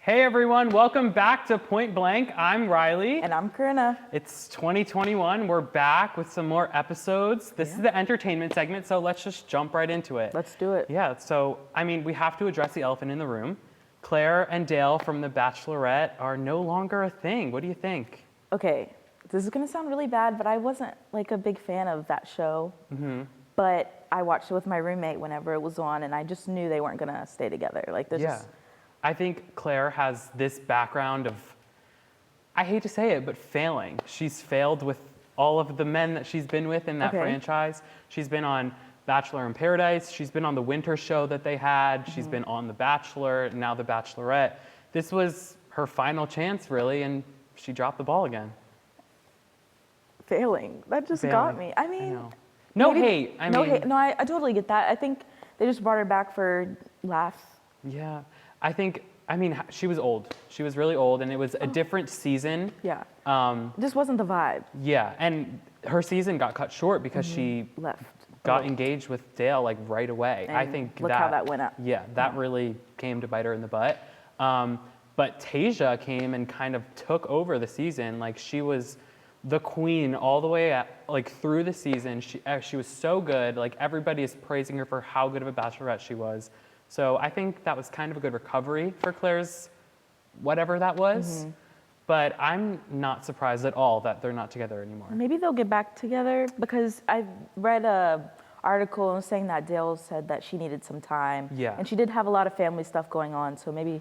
Hey everyone, welcome back to Point Blank. I'm Riley. And I'm Corinna. It's 2021. We're back with some more episodes. This is the entertainment segment, so let's just jump right into it. Let's do it. Yeah, so we have to address the elephant in the room. Claire and Dale from The Bachelorette are no longer a thing. What do you think? Okay, this is gonna sound really bad, but I wasn't like a big fan of that show. But I watched it with my roommate whenever it was on, and I just knew they weren't gonna stay together. Like there's just I think Claire has this background of, I hate to say it, but failing. She's failed with all of the men that she's been with in that franchise. She's been on Bachelor in Paradise. She's been on the winter show that they had. She's been on The Bachelor, now The Bachelorette. This was her final chance, really, and she dropped the ball again. failing. That just got me. I mean, no hate. No hate. No, I totally get that. I think they just brought her back for laughs. Yeah. She was old. She was really old, and it was a different season. Yeah. Just wasn't the vibe. Yeah, and her season got cut short because she got engaged with Dale like right away. And I think look how that went up. Yeah, that really came to bite her in the butt. But Tasia came and kind of took over the season. Like she was the queen all the way through the season. She was so good. Like everybody is praising her for how good of a bachelorette she was. So I think that was kind of a good recovery for Claire's whatever that was. But I'm not surprised at all that they're not together anymore. Maybe they'll get back together because I read a article saying that Dale said that she needed some time. Yeah. And she did have a lot of family stuff going on, so maybe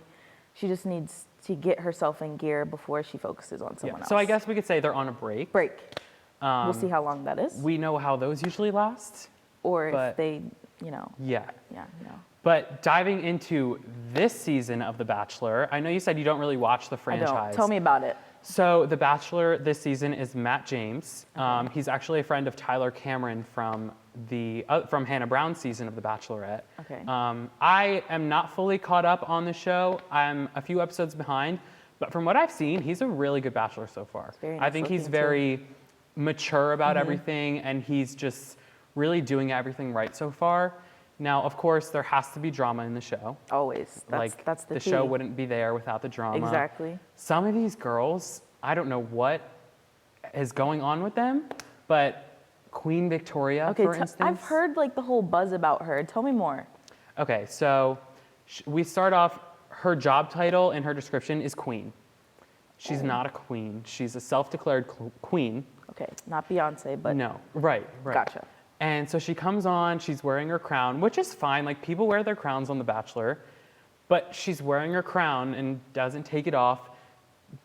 she just needs to get herself in gear before she focuses on someone else. So I guess we could say they're on a break. We'll see how long that is. We know how those usually last. Or if they, Yeah. Yeah. But diving into this season of The Bachelor, I know you said you don't really watch the franchise. I don't. Tell me about it. So The Bachelor this season is Matt James. He's actually a friend of Tyler Cameron from Hannah Brown's season of The Bachelorette. Okay. I am not fully caught up on the show. I'm a few episodes behind, but from what I've seen, he's a really good Bachelor so far. Very I think he's very mature about everything, and he's just really doing everything right so far. Now, of course, there has to be drama in the show. Always. That's the key. show wouldn't be there without the drama. Exactly. Some of these girls, I don't know what is going on with them, but Queen Victoria, for instance. I've heard the whole buzz about her. Tell me more. Okay, so we start off, her job title in her description is queen. She's not a queen. She's a self-declared queen. Okay, not Beyonce, but... No, right. Gotcha. And so she comes on, she's wearing her crown, which is fine. Like, people wear their crowns on The Bachelor. But she's wearing her crown and doesn't take it off,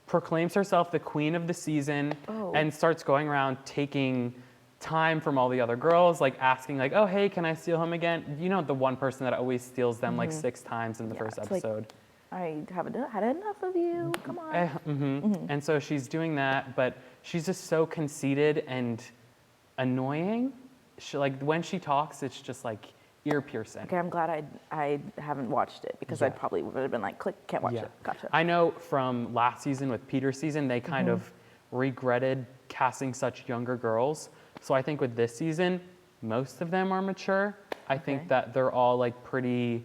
proclaims herself the queen of the season, and starts going around taking time from all the other girls, like asking, like, oh, hey, can I steal him again? You know, the one person that always steals them like 6 times in the first episode. I haven't had enough of you. Come on. And so she's doing that, but she's just so conceited and annoying. When she talks, it's just like ear piercing. Okay, I'm glad I haven't watched it because I probably would have been like, click, can't watch it. Gotcha. I know from last season with Peter's season, they kind of regretted casting such younger girls. So I think with this season, most of them are mature. I think that they're all pretty,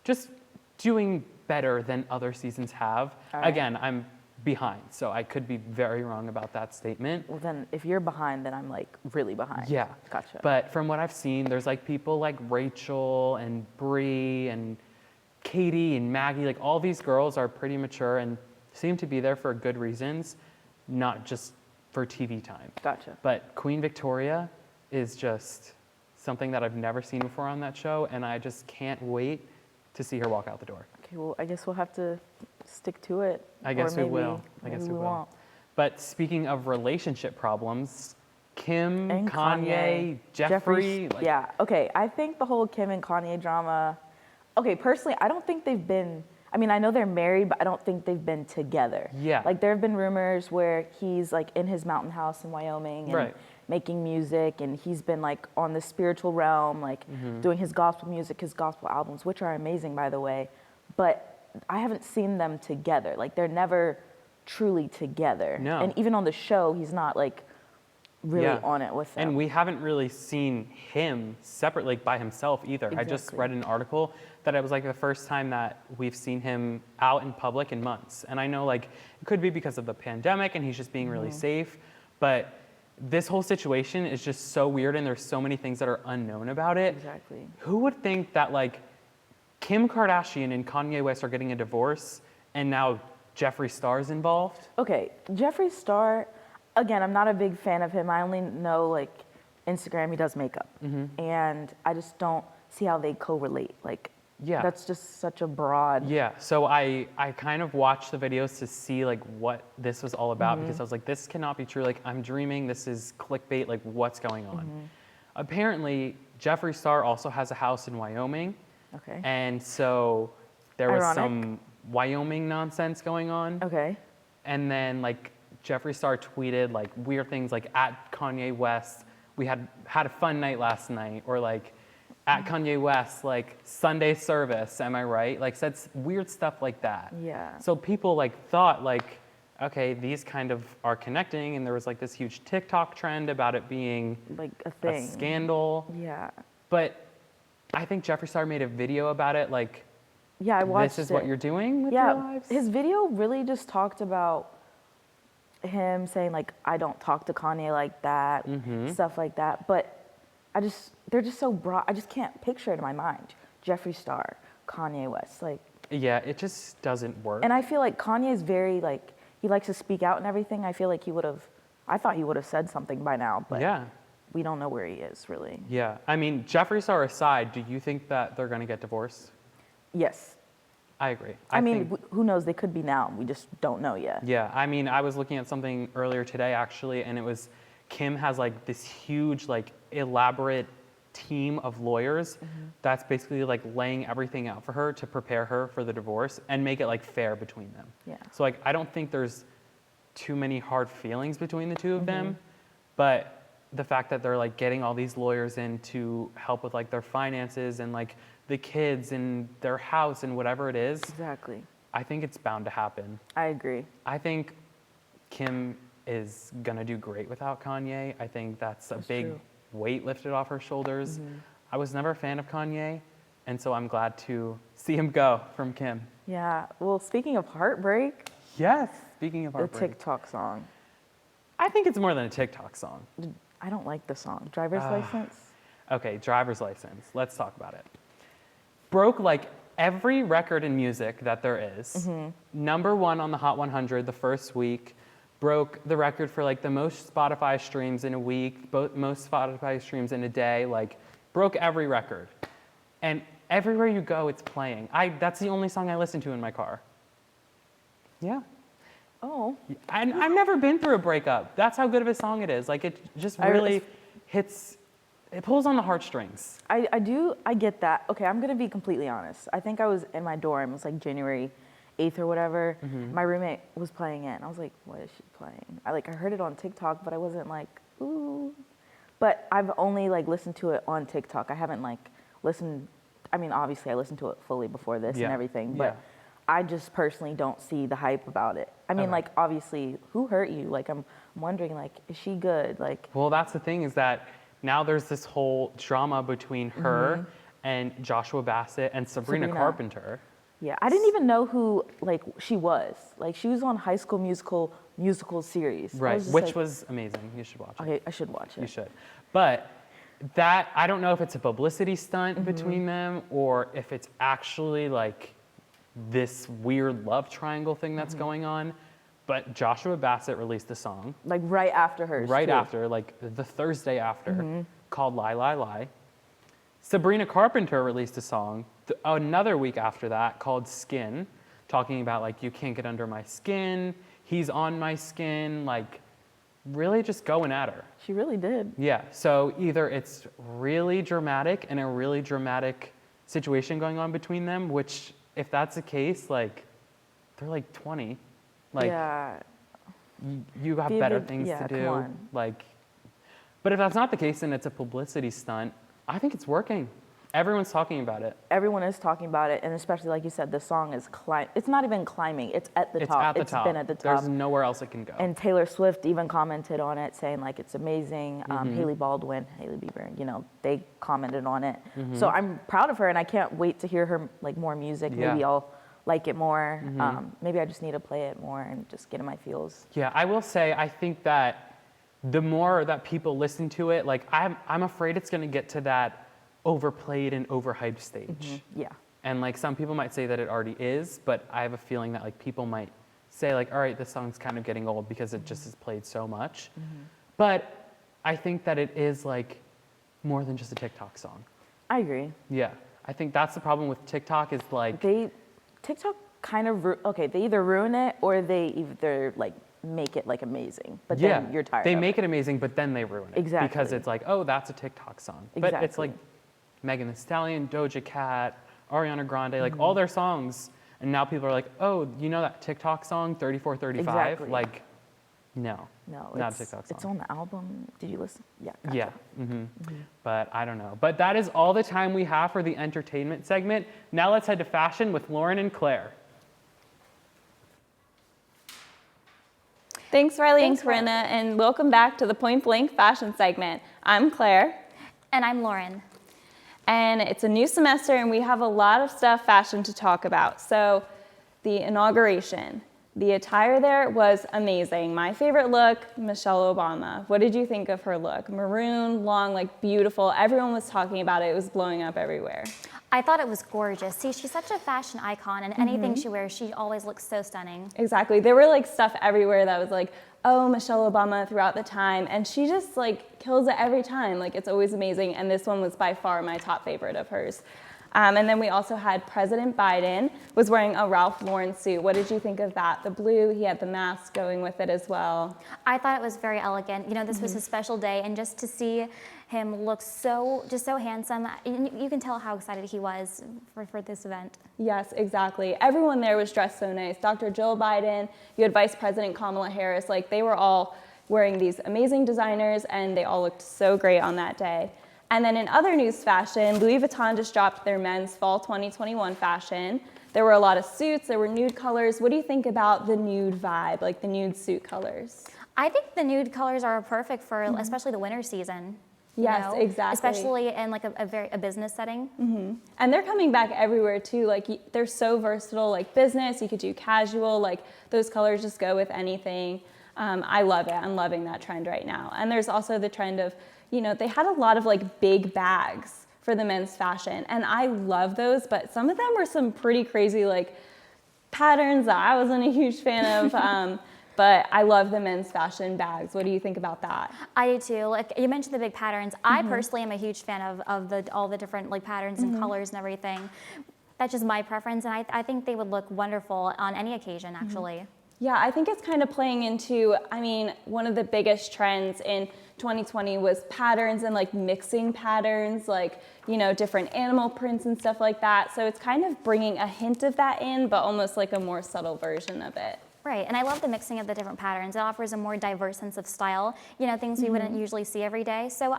just doing better than other seasons have. Again, I'm behind, so I could be very wrong about that statement. Well, then if you're behind, then I'm really behind. Yeah. Gotcha. But from what I've seen, there's people like Rachel and Bree and Katie and Maggie. All these girls are pretty mature and seem to be there for good reasons, not just for TV time. Gotcha. But Queen Victoria is just something that I've never seen before on that show, and I just can't wait to see her walk out the door. Okay, well, I guess we'll have to stick to it. I guess we will. Maybe we won't. But speaking of relationship problems, Kim, And Kanye, Jeffrey. Yeah, okay. I think the whole Kim and Kanye drama, okay, personally, I don't think they've been, I know they're married, but I don't think they've been together. Yeah. There have been rumors where he's in his mountain house in Wyoming and making music, and he's been on the spiritual realm, doing his gospel music, his gospel albums, which are amazing, by the way. But I haven't seen them together. They're never truly together. No. And even on the show, he's not really on it with them. And we haven't really seen him separately by himself either. I just Exactly. read an article that it was like the first time that we've seen him out in public in months. And I know like it could be because of the pandemic and he's just being really safe, but this whole situation is just so weird and there's so many things that are unknown about it. Exactly. Who would think that like Kim Kardashian and Kanye West are getting a divorce and now Jeffree Star's involved? Okay, Jeffree Star, again, I'm not a big fan of him. I only know like Instagram, he does makeup. And I just don't see how they correlate. Like, Yeah. that's just such a broad. Yeah, so I kind of watched the videos to see like what this was all about because I was like, this cannot be true. Like I'm dreaming, this is clickbait, like what's going on? Apparently, Jeffree Star also has a house in Wyoming. Okay. And so there was Ironic. some Wyoming nonsense going on. Okay. And then like Jeffree Star tweeted like weird things like at Kanye West, we had a fun night last night, or like at Kanye West, like Sunday service, am I right? Like said weird stuff like that. Yeah. So people like thought like, okay, these kind of are connecting, and there was like this huge TikTok trend about it being Like a a thing. scandal. Yeah. But I think Jeffree Star made a video about it like, Yeah, I watched this is it. what you're doing with Yeah, your lives? his video really just talked about him saying like, I don't talk to Kanye like that, stuff like that. But they're just so broad. I just can't picture it in my mind. Jeffree Star, Kanye West, like. Yeah, it just doesn't work. And I feel like Kanye is very like, he likes to speak out and everything. I feel like I thought he would have said something by now, but yeah. we don't know where he is really. Yeah, I mean, Jeffree Star aside, do you think that they're going to get divorced? Yes. I agree. I mean, think, who knows? They could be now. We just don't know yet. yeah, I mean, I was looking at something earlier today actually, and it was Kim has like this huge, like elaborate team of lawyers that's basically like laying everything out for her to prepare her for the divorce and make it like fair between them. Yeah. So like, I don't think there's too many hard feelings between the two of them, but the fact that they're like getting all these lawyers in to help with like their finances and like the kids and their house and whatever it is, Exactly. I think it's bound to happen. I agree. I think Kim is gonna do great without Kanye. I think that's a big true. weight lifted off her shoulders. I was never a fan of Kanye, and so I'm glad to see him go from Kim. Yeah. Well, speaking of heartbreak, Yes. Speaking of the heartbreak, TikTok song. I think it's more than a TikTok song. I don't like the song. Driver's license. Okay, driver's license. Let's talk about it. Broke like every record in music that there is. Number one on the Hot 100 the first week. Broke the record for like the most Spotify streams in a week, most Spotify streams in a day. Like broke every record. And everywhere you go, it's playing. That's the only song I listen to in my car. Yeah. Oh. And I've never been through a breakup. That's how good of a song it is. Like it just really hits, it pulls on the heartstrings. I get that. Okay, I'm gonna be completely honest. I think I was in my dorm. It was like January 8th or whatever. My roommate was playing it, and I was like, "What is she playing?" I heard it on TikTok, but I wasn't like, "Ooh." But I've only like listened to it on TikTok. I haven't like listened. I mean, obviously, I listened to it fully before this and everything, but I just personally don't see the hype about it. I mean, Okay. like obviously, who hurt you? Like I'm wondering, like, is she good? Like. Well, that's the thing is that now there's this whole drama between her and Joshua Bassett and Sabrina Carpenter. Yeah, I didn't even know who like she was. Like she was on High School musical series. I Right, was just which like, was amazing. You should watch it. okay, I should watch it. You should. But that, I don't know if it's a publicity stunt between them or if it's actually like this weird love triangle thing that's going on. But Joshua Bassett released a song Like right after hers. right too. after, like the Thursday after, called Lie, Lie, Lie. Sabrina Carpenter released a song another week after that called Skin, talking about like, you can't get under my skin, he's on my skin, like really just going at her. She really did. Yeah, so either it's really dramatic and a really dramatic situation going on between them, which if that's the case, like they're like 20. Like yeah. you got Be a better big- things yeah, to come do. on. Like, but if that's not the case and it's a publicity stunt, I think it's working. Everyone's talking about it. Everyone is talking about it, and especially like you said, the song is it's not even climbing. It's at the top. It's been at the top. There's nowhere else it can go. And Taylor Swift even commented on it, saying like it's amazing. Hailey Bieber, you know, they commented on it. So I'm proud of her, and I can't wait to hear her like more music. Yeah. Maybe I'll like it more. Maybe I just need to play it more and just get in my feels. Yeah, I will say I think that the more that people listen to it, like I'm afraid it's going to get to that overplayed and overhyped stage. Yeah. And like some people might say that it already is, but I have a feeling that like people might say like, all right, this song's kind of getting old because it just is played so much. But I think that it is like more than just a TikTok song. I agree. Yeah. I think that's the problem with TikTok is like TikTok kind of they either ruin it or they either like make it like amazing, but then you're tired. They of make it amazing, but then they ruin it. Exactly. Because it's like, oh, that's a TikTok song. But it's like Megan Thee Stallion, Doja Cat, Ariana Grande, like all their songs. And now people are like, oh, you know that TikTok song, 3435? Exactly. Like, no, not a TikTok song. It's on the album. Did you listen? Yeah. Gotcha. Yeah. But I don't know. But that is all the time we have for the entertainment segment. Now let's head to fashion with Lauren and Claire. Thanks, Riley and Corinna, and welcome back to the Point Blank Fashion segment. I'm Claire. And I'm Lauren. And it's a new semester, and we have a lot of stuff fashion to talk about. So the inauguration, the attire there was amazing. My favorite look, Michelle Obama. What did you think of her look? Maroon, long, like beautiful. Everyone was talking about it. It was blowing up everywhere. I thought it was gorgeous. See, she's such a fashion icon, and anything she wears, she always looks so stunning. Exactly. There were like stuff everywhere that was like, oh, Michelle Obama throughout the time, and she just like kills it every time. Like it's always amazing, and this one was by far my top favorite of hers. And then we also had President Biden was wearing a Ralph Lauren suit. What did you think of that? The blue, he had the mask going with it as well. I thought it was very elegant. You know, this was his special day, and just to see him look so handsome, you can tell how excited he was for this event. Yes, exactly. Everyone there was dressed so nice. Dr. Jill Biden, you had Vice President Kamala Harris, like they were all wearing these amazing designers, and they all looked so great on that day. And then in other news fashion, Louis Vuitton just dropped their men's fall 2021 fashion. There were a lot of suits, there were nude colors. What do you think about the nude vibe, like the nude suit colors? I think the nude colors are perfect for especially the winter season. Yes, exactly. Especially in like a business setting. And they're coming back everywhere too. Like they're so versatile, like business, you could do casual, like those colors just go with anything. I love it. I'm loving that trend right now. And there's also the trend of, you know, they had a lot of like big bags for the men's fashion, and I love those, but some of them were some pretty crazy like patterns that I wasn't a huge fan of. But I love the men's fashion bags. What do you think about that? I do too. Like you mentioned the big patterns. I personally am a huge fan of all the different like patterns and colors and everything. That's just my preference, and I think they would look wonderful on any occasion actually. Yeah, I think it's kind of playing into, I mean, one of the biggest trends in 2020 was patterns and like mixing patterns, like, you know, different animal prints and stuff like that. So it's kind of bringing a hint of that in, but almost like a more subtle version of it. Right, and I love the mixing of the different patterns. It offers a more diverse sense of style, you know, things we wouldn't usually see every day. So,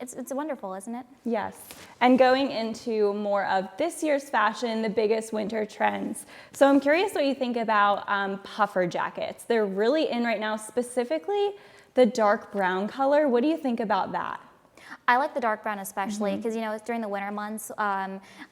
it's wonderful, isn't it? Yes, and going into more of this year's fashion, the biggest winter trends. So I'm curious what you think about puffer jackets. They're really in right now, specifically the dark brown color. What do you think about that? I like the dark brown especially because, you know, it's during the winter months,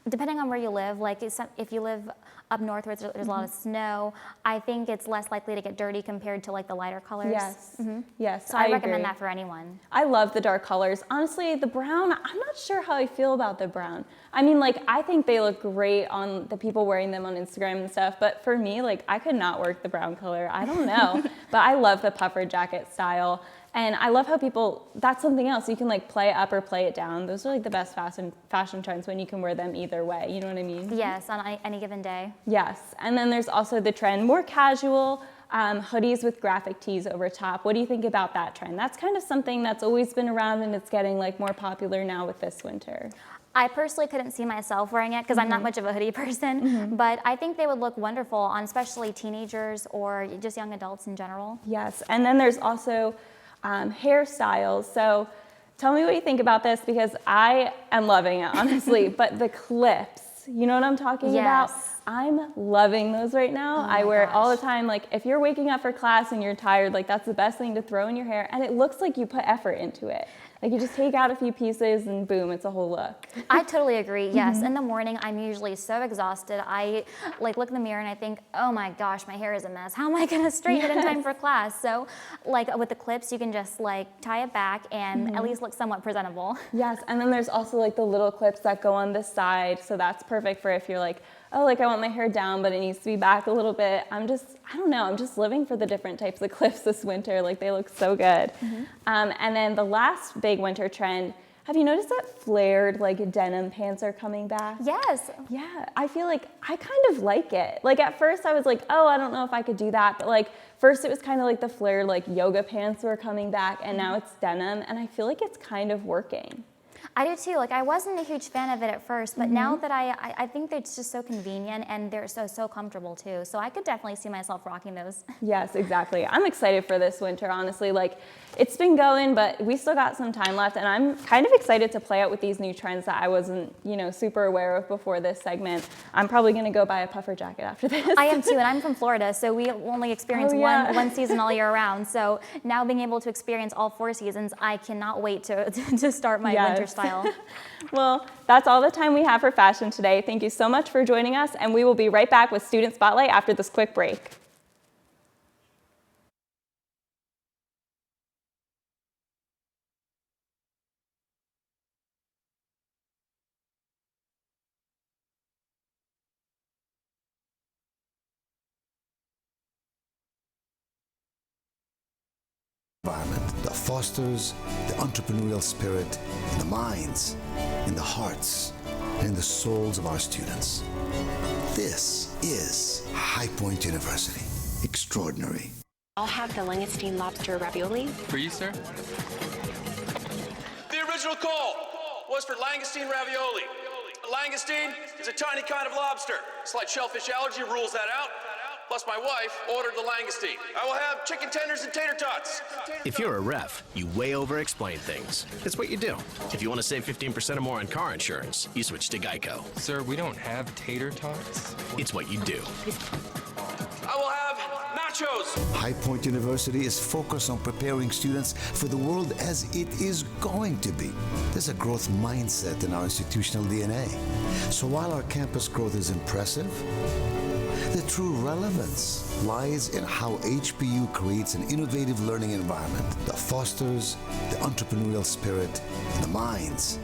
depending on where you live, like if you live up north where there's a lot of snow, I think it's less likely to get dirty compared to like the lighter colors. Yes, yes, So I recommend agree. that for anyone. I love the dark colors. Honestly, the brown, I'm not sure how I feel about the brown. I mean, like, I think they look great on the people wearing them on Instagram and stuff, but for me, like, I could not work the brown color. I don't know, but I love the puffer jacket style. And I love how people, that's something else. You can like play it up or play it down. Those are like the best fashion trends when you can wear them either way. You know what I mean? Yes, on any given day. Yes. And then there's also the trend, more casual, hoodies with graphic tees over top. What do you think about that trend? That's kind of something that's always been around, and it's getting like more popular now with this winter. I personally couldn't see myself wearing it because I'm not much of a hoodie person, but I think they would look wonderful on especially teenagers or just young adults in general. Yes. And then there's also hairstyles. So Tell me what you think about this because I am loving it, honestly. But the clips, you know what I'm talking about? Yes. I'm loving those right now. I wear it all the time. Like if you're waking up for class and you're tired, like that's the best thing to throw in your hair. And it looks like you put effort into it. Like you just take out a few pieces and boom, it's a whole look. I totally agree. Yes, in the morning I'm usually so exhausted. I like look in the mirror and I think, oh my gosh, my hair is a mess. How am I gonna straighten it in time for class? So like with the clips, you can just like tie it back and at least look somewhat presentable. Yes, and then there's also like the little clips that go on the side. So that's perfect for if you're like, oh, like I want my hair down, but it needs to be back a little bit. I don't know, I'm just living for the different types of clips this winter. Like they look so good. And then the last big winter trend, have you noticed that flared like denim pants are coming back? Yes. Yeah, I feel like I kind of like it. Like at first I was like, oh, I don't know if I could do that. But like first it was kind of like the flared like yoga pants were coming back and now it's denim and I feel like it's kind of working. I do too. Like I wasn't a huge fan of it at first, but now that I think that it's just so convenient and they're so comfortable too. So I could definitely see myself rocking those. Yes, exactly. I'm excited for this winter, honestly. Like it's been going, but we still got some time left and I'm kind of excited to play out with these new trends that I wasn't, super aware of before this segment. I'm probably gonna go buy a puffer jacket after this. I am too, and I'm from Florida, so we only experience one season all year round. So now being able to experience all 4 seasons, I cannot wait to start my winter style. Well, that's all the time we have for fashion today. Thank you so much for joining us, and we will be right back with Student Spotlight after this quick break. Environment that fosters the entrepreneurial spirit in the minds, in the hearts, and in the souls of our students. This is High Point University. Extraordinary. I'll have the langoustine lobster ravioli. For you, sir? The original call was for langoustine ravioli. A langoustine is a tiny kind of lobster. Slight shellfish allergy rules that out. Plus, my wife ordered the langoustine. I will have chicken tenders and tater tots. If you're a ref, you way over-explain things. It's what you do. If you want to save 15% or more on car insurance, you switch to Geico. Sir, we don't have tater tots. It's what you do. I will have nachos. High Point University is focused on preparing students for the world as it is going to be. There's a growth mindset in our institutional DNA. So while our campus growth is impressive, the true relevance lies in how HPU creates an innovative learning environment that fosters the entrepreneurial spirit in the minds,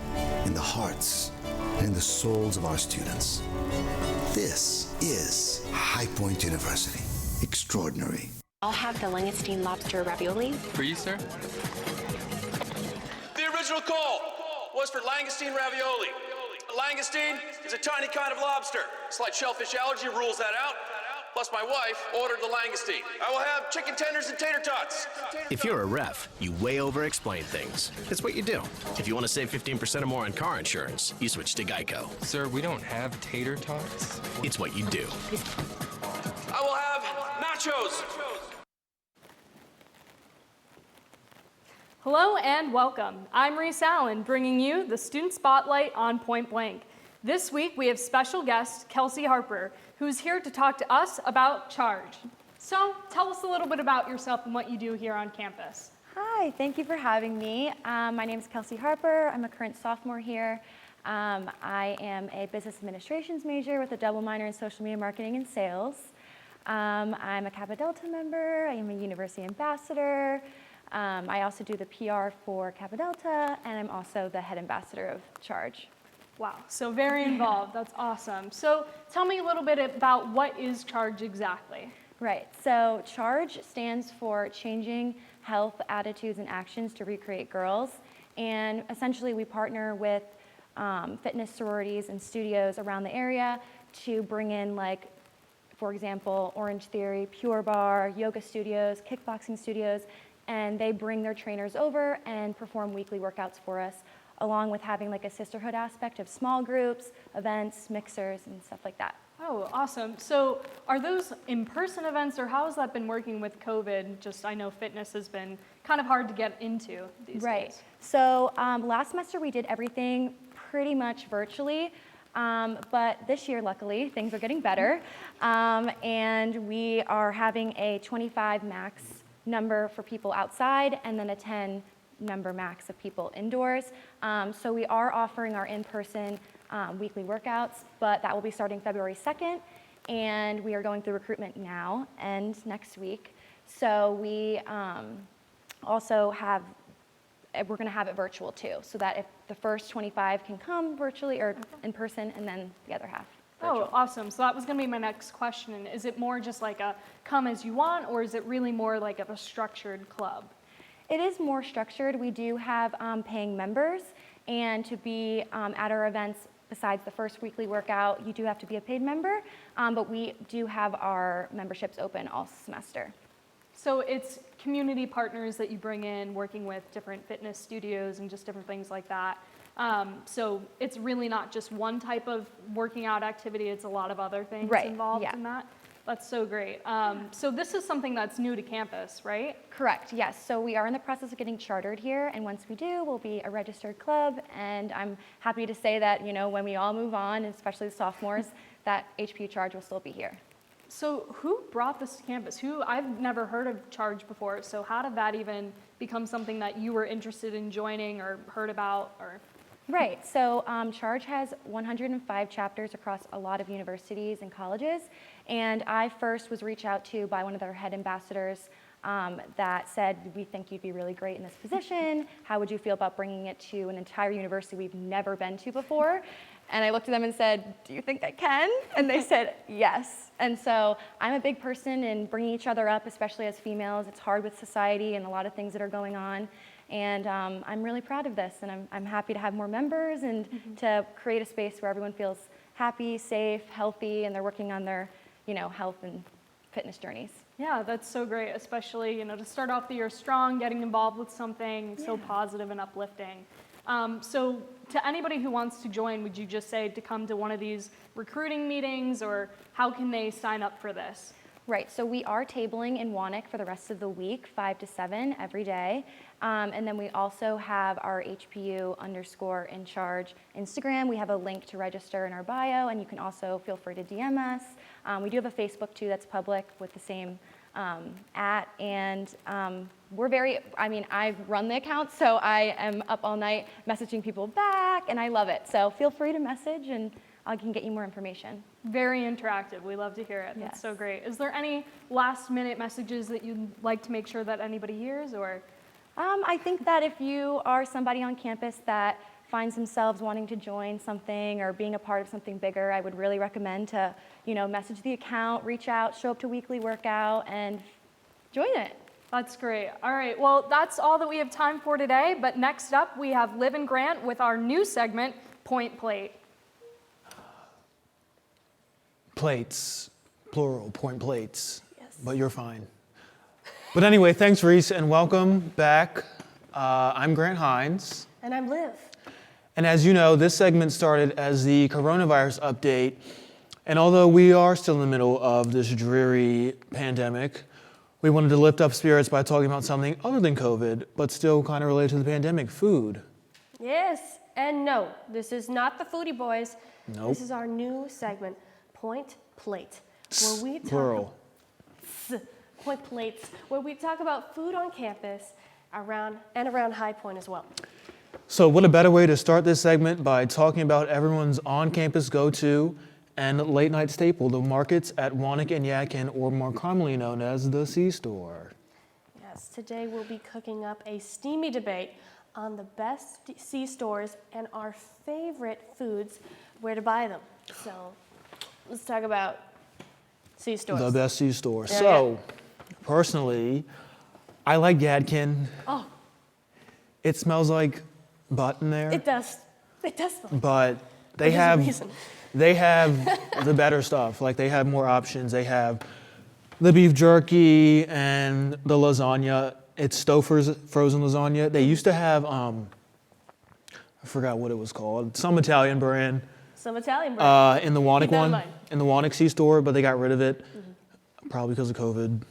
in the hearts, and in the souls of our students. This is High Point University. Extraordinary. I'll have the langoustine lobster ravioli. For you, sir? The original call was for langoustine ravioli. A langoustine is a tiny kind of lobster. Slight shellfish allergy rules that out. Plus, my wife ordered the langoustine. I will have chicken tenders and tater tots. If you're a ref, you way over-explain things. It's what you do. If you want to save 15% or more on car insurance, you switch to Geico. Sir, we don't have tater tots. It's what you do. I will have nachos. Hello and welcome. I'm Reese Allen, bringing you the Student Spotlight on Point Blank. This week we have special guest Kelsey Harper, who's here to talk to us about Charge. So tell us a little bit about yourself and what you do here on campus. Hi, thank you for having me. My name is Kelsey Harper. I'm a current sophomore here. I am a business administrations major with a double minor in social media marketing and sales. I'm a Kappa Delta member. I am a university ambassador. I also do the PR for Kappa Delta, and I'm also the head ambassador of Charge. Wow, so very involved. That's awesome. So tell me a little bit about what is Charge exactly. Right, so Charge stands for Changing Health Attitudes and Actions to Recreate Girls. And essentially we partner with fitness sororities and studios around the area to bring in, like, for example, Orange Theory, Pure Barre, yoga studios, kickboxing studios, and they bring their trainers over and perform weekly workouts for us, along with having like a sisterhood aspect of small groups, events, mixers, and stuff like that. Oh, awesome. So are those in-person events, or how has that been working with COVID? Just, I know fitness has been kind of hard to get into these days. So last semester we did everything pretty much virtually, but this year, luckily, things are getting better. And we are having a 25 max number for people outside, and then a 10 number max of people indoors. So we are offering our in-person weekly workouts, but that will be starting February 2nd, and we are going through recruitment now and next week. So we also have, we're going to have it virtual too, so that if the first 25 can come virtually or in person, and then the other half virtual. Oh, awesome. So that was going to be my next question. Is it more just like a come as you want, or is it really more like of a structured club? It is more structured. We do have paying members, and to be at our events, besides the first weekly workout, you do have to be a paid member, but we do have our memberships open all semester. So it's community partners that you bring in, working with different fitness studios and just different things like that. So it's really not just one type of working out activity, it's a lot of other things involved in that. That's so great. So this is something that's new to campus, right? Correct, yes. So we are in the process of getting chartered here, and once we do, we'll be a registered club, and I'm happy to say that, you know, when we all move on, especially the sophomores, that HPU Charge will still be here. So who brought this to campus? I've never heard of Charge before, so how did that even become something that you were interested in joining or heard about? Or? Right, so Charge has 105 chapters across a lot of universities and colleges, and I first was reached out to by one of their head ambassadors that said, we think you'd be really great in this position. How would you feel about bringing it to an entire university we've never been to before? And I looked at them and said, do you think I can? And they said, yes. And so I'm a big person in bringing each other up, especially as females. It's hard with society and a lot of things that are going on. And I'm really proud of this, and I'm happy to have more members and to create a space where everyone feels happy, safe, healthy, and they're working on their, you know, health and fitness journeys. Yeah, that's so great, especially, you know, to start off the year strong, getting involved with something so positive and uplifting. So to anybody who wants to join, would you just say to come to one of these recruiting meetings, or how can they sign up for this? Right, so we are tabling in Waunick for the rest of the week, 5 to 7 every day. And then we also have our HPU_InCharge Instagram. We have a link to register in our bio, and you can also feel free to DM us. We do have a Facebook too that's public with the same @ and we're very, I run the account, so I am up all night messaging people back, and I love it. So feel free to message, and I can get you more information. Very interactive. We love to hear it. That's so great. Is there any last-minute messages that you'd like to make sure that anybody hears, or? I think that if you are somebody on campus that finds themselves wanting to join something or being a part of something bigger, I would really recommend to, you know, message the account, reach out, show up to weekly workout, and join it. That's great. All right, well, that's all that we have time for today, but next up we have Liv and Grant with our new segment, Point Plate. Plates, plural, point plates, but you're fine. But anyway, thanks Reese, and welcome back. I'm Grant Hines. And I'm Liv. And as you know, this segment started as the coronavirus update, and although we are still in the middle of this dreary pandemic, we wanted to lift up spirits by talking about something other than COVID, but still kind of related to the pandemic, food. Yes, and no, this is not the Foodie Boys. Nope. This is our new segment, Point Plate, where we talk Plural. Point Plates, where we talk about food on campus around High Point as well. So what a better way to start this segment by talking about everyone's on-campus go-to and late-night staple, the markets at Waunick and Yadkin, or more commonly known as the C-Store. Yes, today we'll be cooking up a steamy debate on the best C-stores and our favorite foods, where to buy them. So let's talk about C-stores. The best C-store. Yeah. So, personally, I like Yadkin. Oh. It smells like butt in there. It does. It does smell. But they have the better stuff. Like, they have more options. They have the beef jerky and the lasagna. It's Stouffer's frozen lasagna. They used to have, I forgot what it was called, some Italian brand. Some Italian bread. In the Wannick Keep that in one, mind. in the Wannick C-store, but they got rid of it, probably because of COVID.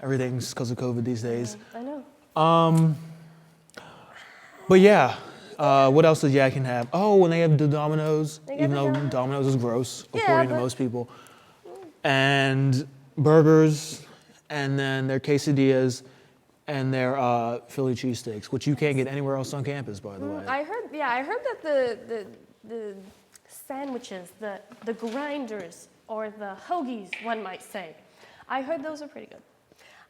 Everything's because of COVID these days. I know. But yeah, what else does Yadkin have? Oh, and they have the Domino's, They got even the though Domino's. Domino's is gross, Yeah, according to but- most people. And burgers, and then their quesadillas, and their Philly cheesesteaks, which you can't get anywhere else on campus, by the way. I heard that the sandwiches, the grinders, or the hoagies, one might say, I heard those are pretty good.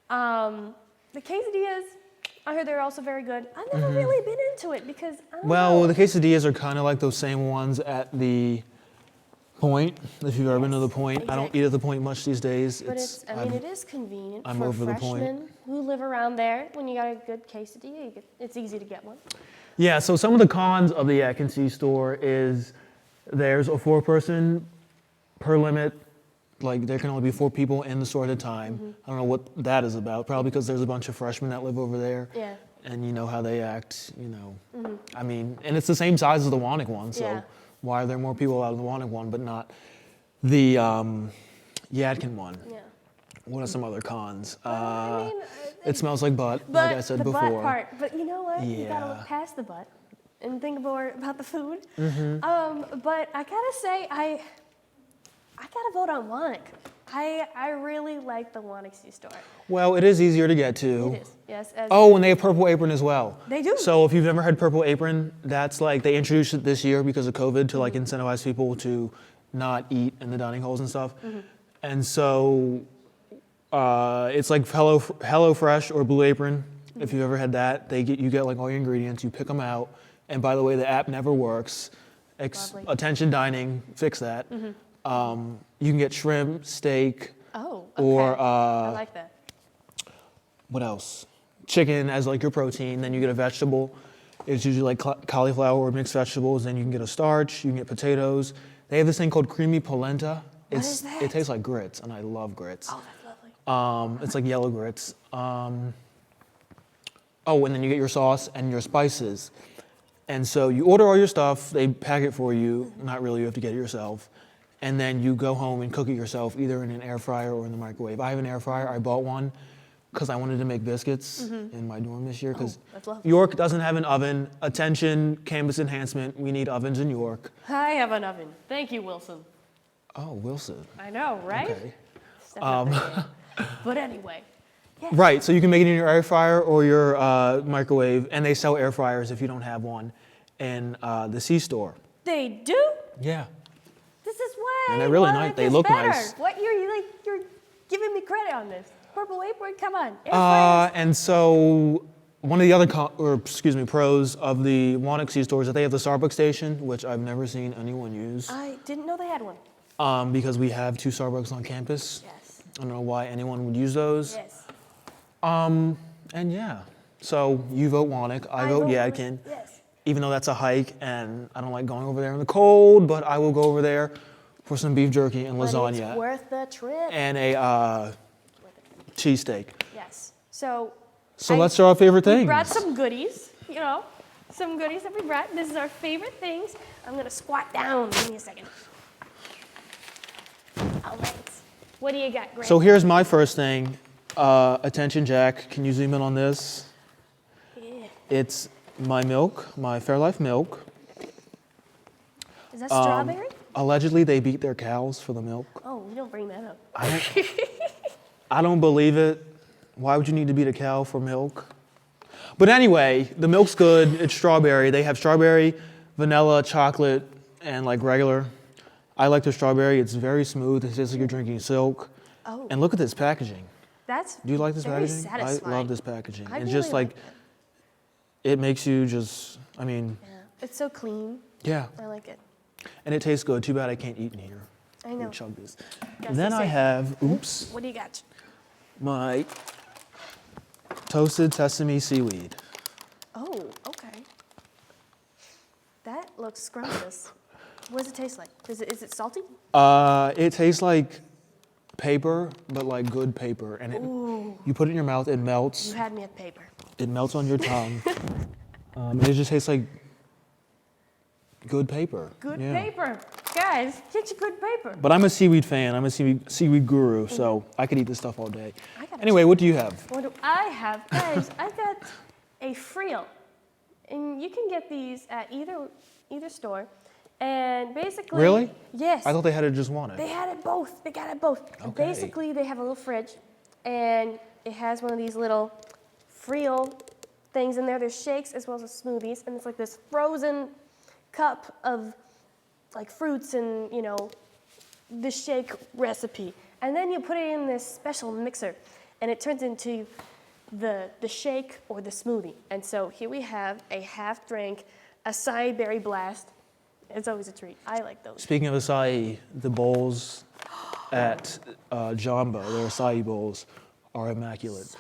The quesadillas, I heard they're also very good. I've never really been into it because I don't Well, know. the quesadillas are kind of like those same ones at the Point, if you've ever been to the Point. I don't eat at the Point much these days. But it is convenient I'm for over the Point. freshmen who live around there. When you got a good quesadilla, it's easy to get one. Yeah, so some of the cons of the Yadkin C-store is there's a 4-person per limit. Like, there can only be 4 people in the store at a time. I don't know what that is about. Probably because there's a bunch of freshmen that live over there. Yeah. And you know how they act, you know. I mean, and it's the same size as the Wannick one, so Yeah. why are there more people out of the Wannick one but not the Yadkin one? Yeah. What are some other cons? I mean, It smells like butt, but like I said the before. butt part. But you know what? You gotta Yeah. look past the butt and think more about the food. Mm-hmm. But I gotta say, I gotta vote on Wannick. I really like the Wannick C-store. Well, it is easier to get to. It is, yes. Oh, and they have Purple Apron as well. They do. So if you've never had Purple Apron, that's like, they introduced it this year because of COVID to like incentivize people to not eat in the dining halls and stuff. And so it's like Hello Fresh or Blue Apron. If you've ever had that, you get like all your ingredients, you pick them out. And by the way, the app never works. Lovely. Attention Dining, fix that. You can get shrimp, steak, Oh, okay. or I like that. what else? Chicken as like your protein. Then you get a vegetable. It's usually like cauliflower or mixed vegetables. Then you can get a starch. You can get potatoes. They have this thing called creamy polenta. is that? It tastes like grits, and I love grits. Oh, that's lovely. It's like yellow grits. Oh, and then you get your sauce and your spices. And so you order all your stuff. They pack it for you. Not really. You have to get it yourself. And then you go home and cook it yourself, either in an air fryer or in the microwave. I have an air fryer. I bought one because I wanted to make biscuits in my dorm this year because that's lovely. York doesn't have an oven. Attention, campus enhancement. We need ovens in York. I have an oven. Thank you, Wilson. Oh, Wilson. I know, right? Okay. Step up there. But anyway, Right, so you can make it in your air fryer or your microwave, and they sell air fryers if you don't have one in the C-store. they do. Yeah. This is why. And they're really Wannick nice. They is look better. nice. What you're giving me credit on this? Purple Apron, come on. Air fryers. And so one of the other pros of the Wannick C-store is that they have the Starbucks station, which I've never seen anyone use I didn't know they had one. because we have 2 Starbucks on campus. Yes. I don't know why anyone would use those. Yes. And yeah, so you vote Wannick, I vote Yadkin. Yes. Even though that's a hike and I don't like going over there in the cold, but I will go over there for some beef jerky and But lasagna it's worth the trip. and a cheesesteak. Yes. So. So let's share our favorite We things. brought some goodies. You know, some goodies that we brought. This is our favorite things. I'm gonna squat down. Give me a second. All right. What do you got, Greg? So here's my first thing. Attention, Jack. Can you zoom in on this? Yeah. It's my milk, my Fairlife milk. Is that strawberry? Allegedly, they beat their cows for the milk. Oh, we don't bring that up. I don't believe it. Why would you need to beat a cow for milk? But anyway, the milk's good. It's strawberry. They have strawberry, vanilla, chocolate, and like regular. I like the strawberry. It's very smooth. It tastes like you're drinking silk. Oh. And look at this packaging. That's Do you like this very packaging? satisfying. I love this packaging. I It's really just like, it makes you just, I mean, Yeah. It's so clean. yeah. I like it. And it tastes good. Too bad I can't eat in here. I know. Chug this. Gotta Then stay I safe. have, oops, What do you got? my toasted sesame seaweed. Oh, okay. That looks scrumptious. What does it taste like? Is it salty? It tastes like paper, but like good paper. And you put it in your mouth, it melts. You had me at paper. It melts on your tongue. And it just tastes like Good paper. Good yeah. paper. Guys, get your good paper. But I'm a seaweed fan. I'm a seaweed guru, so I could eat this stuff all day. Anyway, what do you have? What do I have? Guys, I got a Friel. And you can get these at either store. And basically... Really? Yes. I thought they had it just one. They had it both. They got it both. And basically, they have a little fridge. And it has one of these little Friel things in there. There's shakes as well as smoothies. And it's like this frozen cup of like fruits and, you know, the shake recipe. And then you put it in this special mixer. And it turns into the shake or the smoothie. And so here we have a half drink acai berry blast. It's always a treat. I like those. Speaking of acai, the bowls at Jamba, their acai bowls, are immaculate.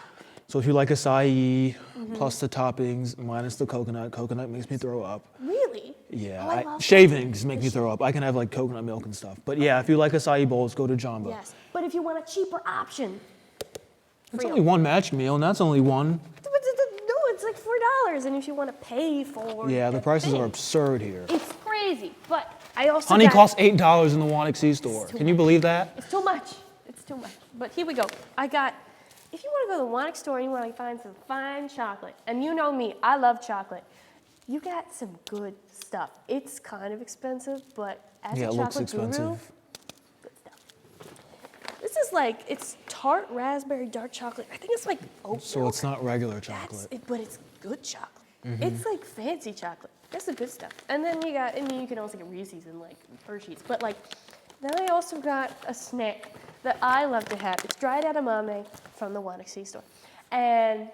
So if you like acai, plus the toppings, minus the coconut, coconut makes me throw up. Really? Yeah, Oh, I love shavings make me throw up. I can have like coconut milk and stuff. But yeah, if you like acai bowls, go to Jamba. Yes, but if you want a cheaper option, It's only one match meal, and that's only one. no, it's like $4. And if you want to pay for Yeah, the prices thing, are absurd here. It's crazy. But I also Honey got, costs $8 in the Wannaxie store. Can you believe that? It's too much. It's too much. But here we go. I got, if you want to go to the Wannick store and you want to find some fine chocolate, and you know me, I love chocolate, you got some good stuff. It's kind of expensive, but as Yeah, a it looks chocolate guru, expensive. good stuff. This is like, it's tart raspberry dark chocolate. I think it's like oat So milk. it's not regular chocolate. But it's good chocolate. Mhm. It's like fancy chocolate. That's the good stuff. And then you got, I mean, you can also get Reese's and like Hershey's. But like, then I also got a snack that I love to have. It's dried edamame from the Wannaxie store. And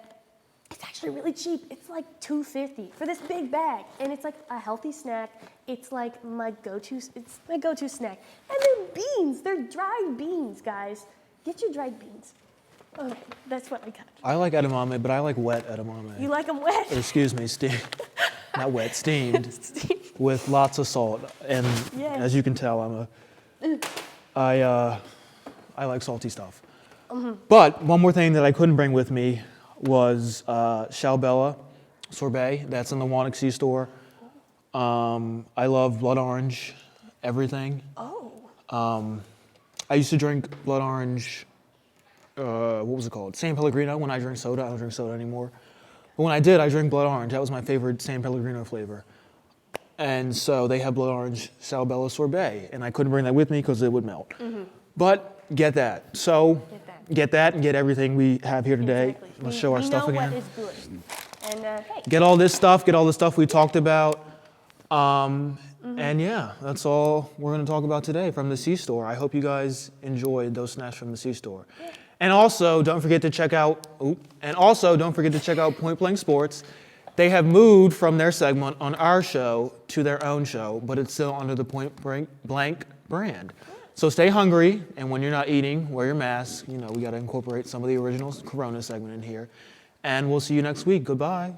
it's actually really cheap. It's like $2.50 for this big bag. And it's like a healthy snack. It's like my go-to snack. And they're beans. They're dried beans, guys. Get your dried beans. Okay, that's what I got. I like edamame, but I like wet edamame. You like them wet? Or excuse me, not wet, steamed, with lots of salt. And Yes. as you can tell, I like salty stuff. But one more thing that I couldn't bring with me was Shalbella sorbet. That's in the Wannaxie store. I love blood orange, everything. Oh. I used to drink blood orange. What was it called? San Pellegrino. When I drink soda, I don't drink soda anymore. But when I did, I drank blood orange. That was my favorite San Pellegrino flavor. And so they have blood orange Shalbella sorbet, and I couldn't bring that with me because it would melt. But get that. So get that and get everything we have here today. Let's show our stuff again. We know what is good. And hey. Get all this stuff. Get all the stuff we talked about. And yeah, that's all we're going to talk about today from the C Store. I hope you guys enjoyed those snacks from the C Store. And also, don't forget to check out. Point Blank Sports. They have moved from their segment on our show to their own show, but it's still under the Point Blank brand. So stay hungry, and when you're not eating, wear your mask. You know, we got to incorporate some of the original Corona segment in here. And we'll see you next week. Goodbye.